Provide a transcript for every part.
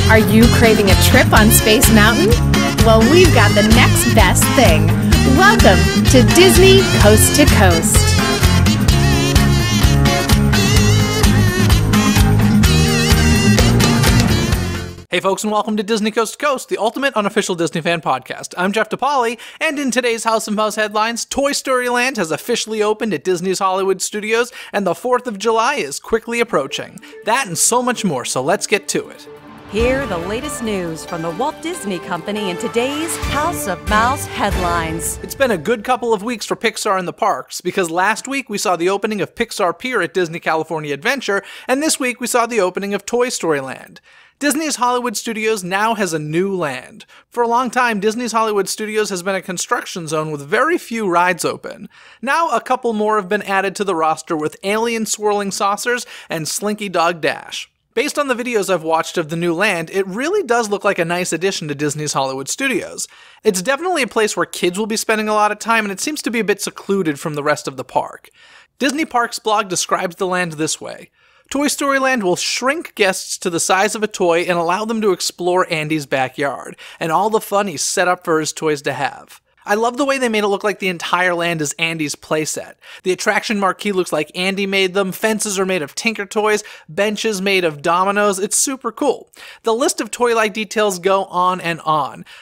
Are you craving a trip on Space Mountain? Well, we've got the next best thing. Welcome to Disney Coast to Coast. Hey folks, and welcome to Disney Coast to Coast, the ultimate unofficial Disney fan podcast. I'm Jeff DePaoli, and in today's House of Mouse headlines, Toy Story Land has officially opened at Disney's Hollywood Studios, and the 4th of July is quickly approaching. That and so much more, so let's get to it. Hear the latest news from the Walt Disney Company in today's House of Mouse headlines. It's been a good couple of weeks for Pixar in the parks, because last week we saw the opening of Pixar Pier at Disney California Adventure, and this week we saw the opening of Toy Story Land. Disney's Hollywood Studios now has a new land. For a long time, Disney's Hollywood Studios has been a construction zone with very few rides open. Now a couple more have been added to the roster with Alien Swirling Saucers and Slinky Dog Dash. Based on the videos I've watched of the new land, it really does look like a nice addition to Disney's Hollywood Studios. It's definitely a place where kids will be spending a lot of time, and it seems to be a bit secluded from the rest of the park. Disney Parks blog describes the land this way. Toy Story Land will shrink guests to the size of a toy and allow them to explore Andy's backyard, and all the fun he's set up for his toys to have. I love the way they made it look like the entire land is Andy's playset. The attraction marquee looks like Andy made them, fences are made of Tinker toys, benches made of dominoes, it's super cool. The list of toy-like details go on,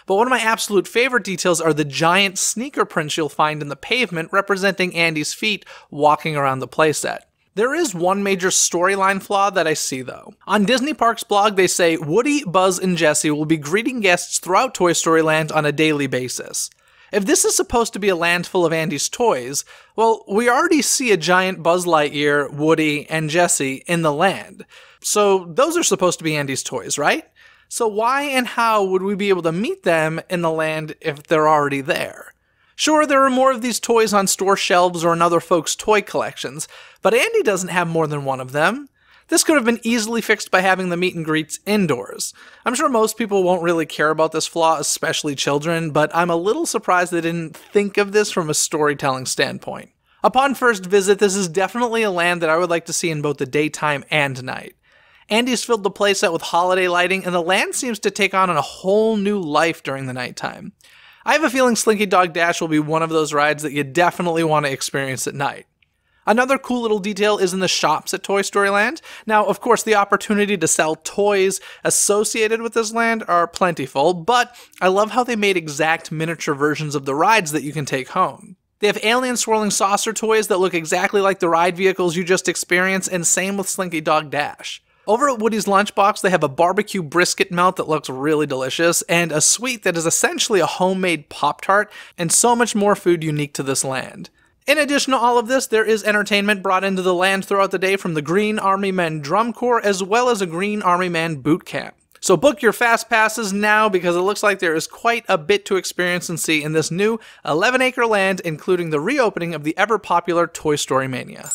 but one of my absolute favorite details are the giant sneaker prints you'll find in the pavement representing Andy's feet walking around the playset. There is one major storyline flaw that I see though. On Disney Parks blog they say Woody, Buzz, and Jessie will be greeting guests throughout Toy Story Land on a daily basis. If this is supposed to be a land full of Andy's toys, well, we already see a giant Buzz Lightyear, Woody, and Jessie in the land. So those are supposed to be Andy's toys, right? So why and how would we be able to meet them in the land if they're already there? Sure, there are more of these toys on store shelves or in other folks' toy collections, but Andy doesn't have more than one of them. This could have been easily fixed by having the meet and greets indoors. I'm sure most people won't really care about this flaw, especially children, but I'm a little surprised they didn't think of this from a storytelling standpoint. Upon first visit, this is definitely a land that I would like to see in both the daytime and night. Andy's filled the playset with holiday lighting, and the land seems to take on a whole new life during the nighttime. I have a feeling Slinky Dog Dash will be one of those rides that you definitely want to experience at night. Another cool little detail is in the shops at Toy Story Land. Now, of course, the opportunity to sell toys associated with this land are plentiful, but I love how they made exact miniature versions of the rides that you can take home. They have Alien Swirling Saucer toys that look exactly like the ride vehicles you just experienced, and same with Slinky Dog Dash. Over at Woody's Lunchbox, they have a barbecue brisket melt that looks really delicious, and a sweet that is essentially a homemade Pop-Tart, and so much more food unique to this land. In addition to all of this, there is entertainment brought into the land throughout the day from the Green Army Men Drum Corps as well as a Green Army Man boot camp. So book your fast passes now because it looks like there is quite a bit to experience and see in this new 11-acre land, including the reopening of the ever-popular Toy Story Mania.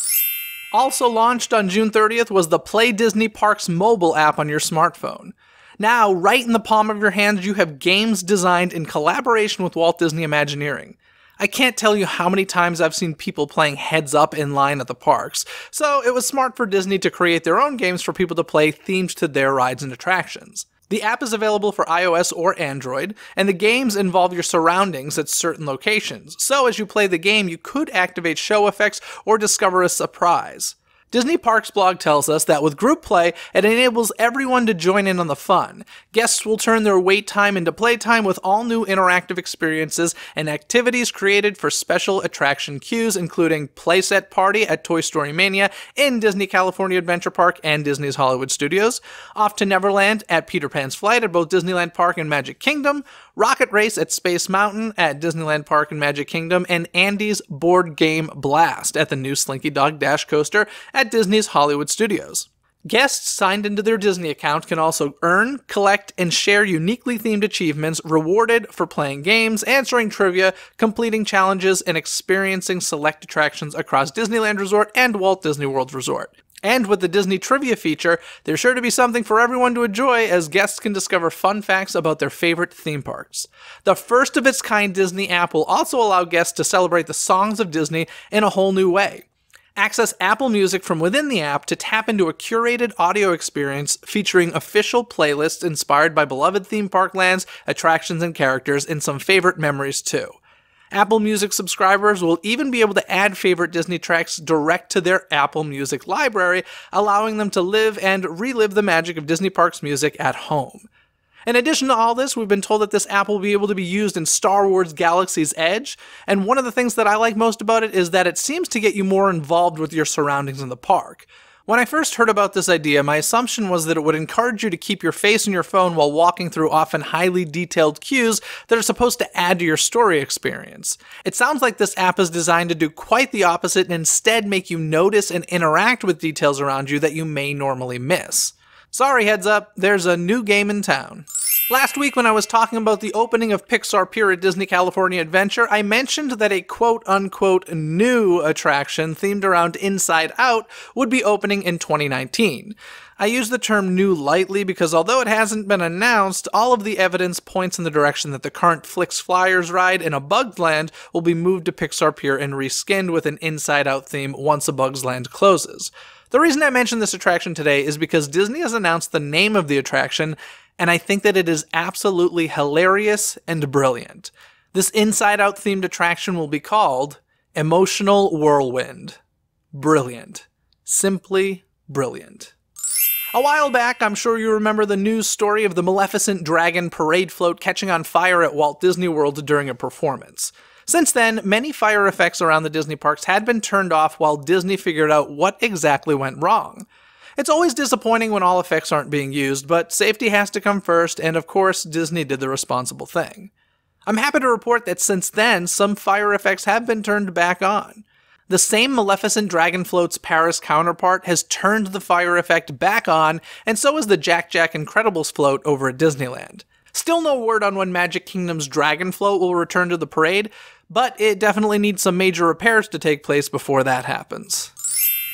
Also launched on June 30th was the Play Disney Parks mobile app on your smartphone. Now, right in the palm of your hand, you have games designed in collaboration with Walt Disney Imagineering. I can't tell you how many times I've seen people playing Heads Up in line at the parks, so it was smart for Disney to create their own games for people to play themed to their rides and attractions. The app is available for iOS or Android, and the games involve your surroundings at certain locations, so as you play the game you could activate show effects or discover a surprise. Disney Parks blog tells us that with group play, it enables everyone to join in on the fun. Guests will turn their wait time into playtime with all new interactive experiences and activities created for special attraction queues, including Playset Party at Toy Story Mania in Disney California Adventure Park and Disney's Hollywood Studios, Off to Neverland at Peter Pan's Flight at both Disneyland Park and Magic Kingdom, Rocket Race at Space Mountain at Disneyland Park and Magic Kingdom, and Andy's Board Game Blast at the new Slinky Dog Dash coaster at Disney's Hollywood Studios. Guests signed into their Disney account can also earn, collect, and share uniquely themed achievements rewarded for playing games, answering trivia, completing challenges, and experiencing select attractions across Disneyland Resort and Walt Disney World Resort. And with the Disney Trivia feature, there's sure to be something for everyone to enjoy as guests can discover fun facts about their favorite theme parks. The first of its kind Disney app will also allow guests to celebrate the songs of Disney in a whole new way. Access Apple Music from within the app to tap into a curated audio experience featuring official playlists inspired by beloved theme park lands, attractions, and characters, and some favorite memories too. Apple Music subscribers will even be able to add favorite Disney tracks direct to their Apple Music library, allowing them to live and relive the magic of Disney Parks music at home. In addition to all this, we've been told that this app will be able to be used in Star Wars Galaxy's Edge, and one of the things that I like most about it is that it seems to get you more involved with your surroundings in the park. When I first heard about this idea, my assumption was that it would encourage you to keep your face in your phone while walking through often highly detailed cues that are supposed to add to your story experience. It sounds like this app is designed to do quite the opposite and instead make you notice and interact with details around you that you may normally miss. Sorry, heads up, there's a new game in town. Last week when I was talking about the opening of Pixar Pier at Disney California Adventure, I mentioned that a quote-unquote new attraction themed around Inside Out would be opening in 2019. I use the term new lightly because although it hasn't been announced, all of the evidence points in the direction that the current Flix Flyers ride in A Bug's Land will be moved to Pixar Pier and reskinned with an Inside Out theme once A Bug's Land closes. The reason I mention this attraction today is because Disney has announced the name of the attraction, and I think that it is absolutely hilarious and brilliant. This Inside Out themed attraction will be called Emotional Whirlwind. Brilliant. Simply brilliant. A while back, I'm sure you remember the news story of the Maleficent dragon parade float catching on fire at Walt Disney World during a performance. Since then, many fire effects around the Disney parks had been turned off while Disney figured out what exactly went wrong. It's always disappointing when all effects aren't being used, but safety has to come first, and of course, Disney did the responsible thing. I'm happy to report that since then, some fire effects have been turned back on. The same Maleficent Dragon Float's Paris counterpart has turned the fire effect back on, and so is the Jack Jack Incredibles float over at Disneyland. Still no word on when Magic Kingdom's Dragon Float will return to the parade, but it definitely needs some major repairs to take place before that happens.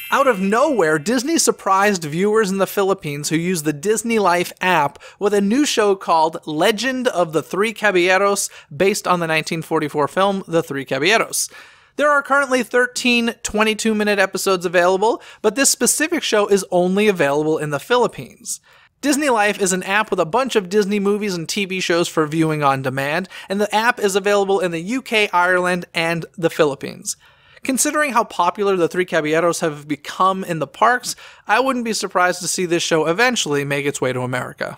Out of nowhere, Disney surprised viewers in the Philippines who use the Disney Life app with a new show called Legend of the Three Caballeros, based on the 1944 film The Three Caballeros. There are currently 13 22-minute episodes available, but this specific show is only available in the Philippines. Disney Life is an app with a bunch of Disney movies and TV shows for viewing on demand, and the app is available in the UK, Ireland, and the Philippines. Considering how popular the Three Caballeros have become in the parks, I wouldn't be surprised to see this show eventually make its way to America.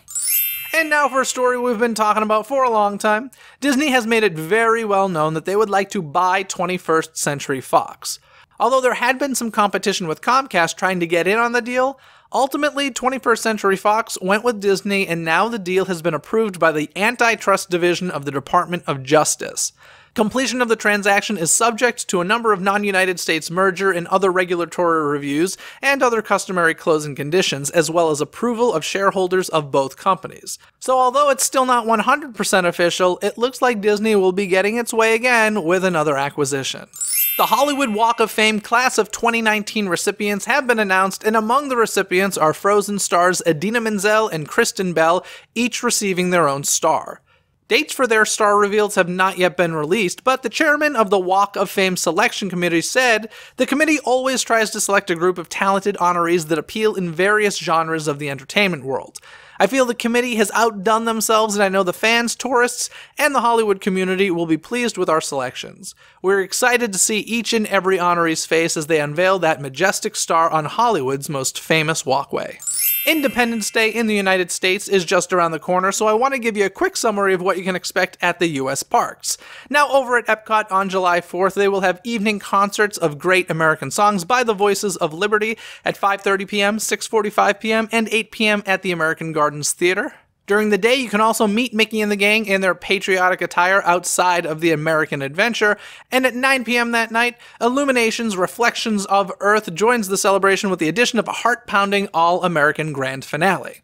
And now for a story we've been talking about for a long time. Disney has made it very well known that they would like to buy 21st Century Fox. Although there had been some competition with Comcast trying to get in on the deal, ultimately 21st Century Fox went with Disney, and now the deal has been approved by the Antitrust Division of the Department of Justice. Completion of the transaction is subject to a number of non-United States merger and other regulatory reviews and other customary closing conditions, as well as approval of shareholders of both companies. So although it's still not 100% official, it looks like Disney will be getting its way again with another acquisition. The Hollywood Walk of Fame class of 2019 recipients have been announced, and among the recipients are Frozen stars Idina Menzel and Kristen, each receiving their own star. Dates for their star reveals have not yet been released, but the chairman of the Walk of Fame selection committee said, "The committee always tries to select a group of talented honorees that appeal in various genres of the entertainment world. I feel the committee has outdone themselves, and I know the fans, tourists, and the Hollywood community will be pleased with our selections. We're excited to see each and every honoree's face as they unveil that majestic star on Hollywood's most famous walkway." Independence Day in the United States is just around the corner, so I want to give you a quick summary of what you can expect at the US parks. Now, over at Epcot on July 4th, they will have evening concerts of great American songs by the Voices of Liberty at 5:30 p.m., 6:45 p.m., and 8 p.m. at the American Gardens Theater. During the day, you can also meet Mickey and the gang in their patriotic attire outside of the American Adventure, and at 9 p.m. that night, Illuminations Reflections of Earth joins the celebration with the addition of a heart-pounding all-American grand finale.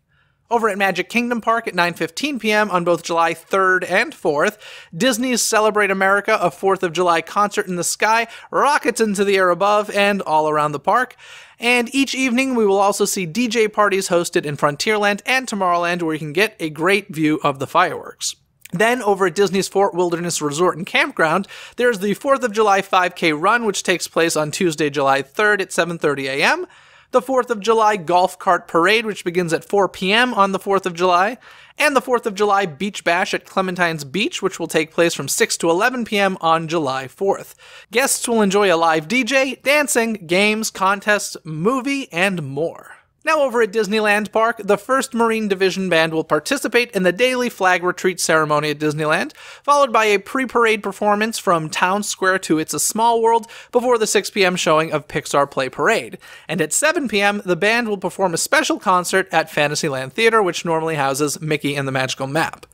Over at Magic Kingdom Park at 9:15 p.m. on both July 3rd and 4th, Disney's Celebrate America, a 4th of July concert in the sky, rockets into the air above and all around the park. And each evening, we will also see DJ parties hosted in Frontierland and Tomorrowland, where you can get a great view of the fireworks. Then, over at Disney's Fort Wilderness Resort and Campground, there's the 4th of July 5K run, which takes place on Tuesday, July 3rd at 7:30 a.m., the 4th of July Golf Cart Parade, which begins at 4 p.m. on the 4th of July, and the 4th of July Beach Bash at Clementine's Beach, which will take place from 6 to 11 p.m. on July 4th. Guests will enjoy a live DJ, dancing, games, contests, movie, and more. Now over at Disneyland Park, the 1st Marine Division Band will participate in the daily flag retreat ceremony at Disneyland, followed by a pre-parade performance from Town Square to It's a Small World before the 6 p.m. showing of Pixar Play Parade. And at 7 p.m., the band will perform a special concert at Fantasyland Theater, which normally houses Mickey and the Magical Map.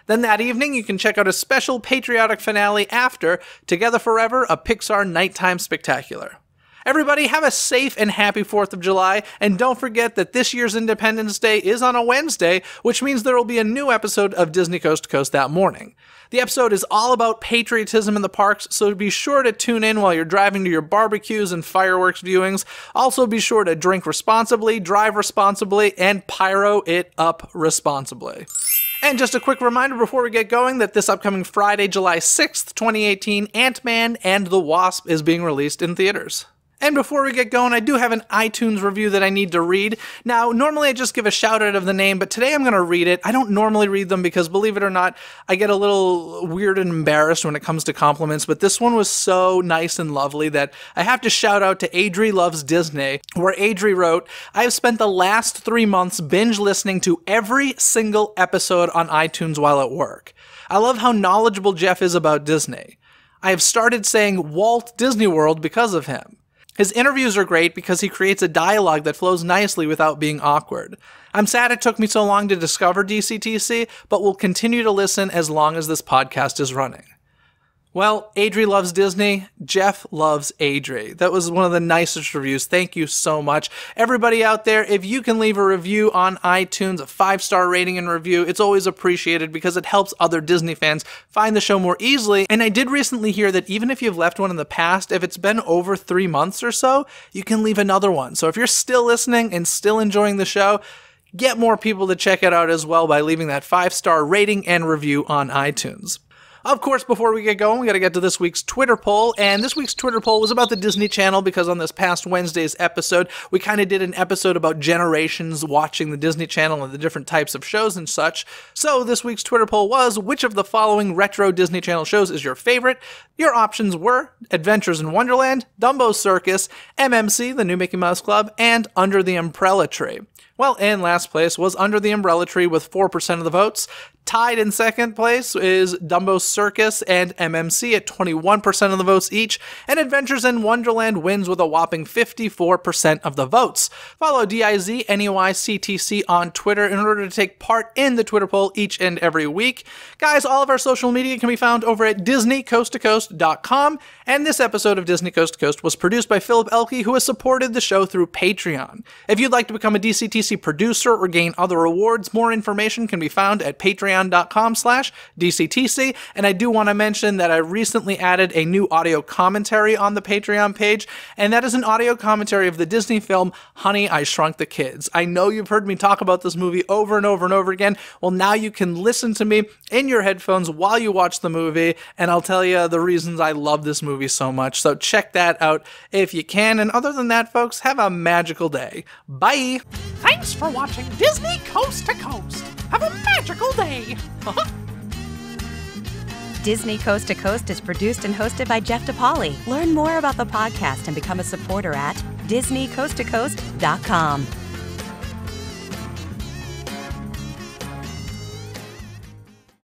Then that evening, you can check out a special patriotic finale after Together Forever, a Pixar Nighttime Spectacular. Everybody, have a safe and happy 4th of July, and don't forget that this year's Independence Day is on a Wednesday, which means there will be a new episode of Disney Coast to Coast that morning. The episode is all about patriotism in the parks, so be sure to tune in while you're driving to your barbecues and fireworks viewings. Also be sure to drink responsibly, drive responsibly, and pyro it up responsibly. And just a quick reminder before we get going that this upcoming Friday, July 6th, 2018, Ant-Man and the Wasp is being released in theaters. And before we get going, I do have an iTunes review that I need to read. Now, normally I just give a shout out of the name, but today I'm going to read it. I don't normally read them because, believe it or not, I get a little weird and embarrassed when it comes to compliments, but this one was so nice and lovely that I have to shout out to Adri Loves Disney, where Adri wrote, "I have spent the last 3 months binge listening to every single episode on iTunes while at work. I love how knowledgeable Jeff is about Disney. I have started saying Walt Disney World because of him. His interviews are great because he creates a dialogue that flows nicely without being awkward. I'm sad it took me so long to discover DCTC, but will continue to listen as long as this podcast is running." Well, Adri loves Disney. Jeff loves Adri. That was one of the nicest reviews. Thank you so much. Everybody out there, if you can leave a review on iTunes, a 5-star rating and review, it's always appreciated because it helps other Disney fans find the show more easily. And I did recently hear that even if you've left one in the past, if it's been over 3 months or so, you can leave another one. So if you're still listening and still enjoying the show, get more people to check it out as well by leaving that 5-star rating and review on iTunes. Of course, before we get going, we got to get to this week's Twitter poll, and this week's Twitter poll was about the Disney Channel because on this past Wednesday's episode, we kind of did an episode about generations watching the Disney Channel and the different types of shows and such. So this week's Twitter poll was, which of the following retro Disney Channel shows is your favorite? Your options were Adventures in Wonderland, Dumbo's Circus, MMC, the New Mickey Mouse Club, and Under the Umbrella Tree. Well, in last place was Under the Umbrella Tree with 4% of the votes. Tied in second place is Dumbo's Circus and MMC at 21% of the votes each, and Adventures in Wonderland wins with a whopping 54% of the votes. Follow DIZNEYCTC on Twitter in order to take part in the Twitter poll each and every week. Guys, all of our social media can be found over at DisneyCoastToCoast.com, and this episode of Disney Coast to Coast was produced by Philip Elke, who has supported the show through Patreon. If you'd like to become a DCTC producer or gain other awards, more information can be found at patreon.com/DCTC, and I do want to mention that I recently added a new audio commentary on the Patreon page, and that is an audio commentary of the Disney film Honey, I Shrunk the Kids. I know you've heard me talk about this movie over and over and over again. Well, now you can listen to me in your headphones while you watch the movie, and I'll tell you the reasons I love this movie so much, so check that out if you can, and other than that, folks, have a magical day. Bye! Thanks for watching Disney Coast to Coast. Have a magical day. Disney Coast to Coast is produced and hosted by Jeff DePaoli. Learn more about the podcast and become a supporter at DisneyCoastToCoast.com.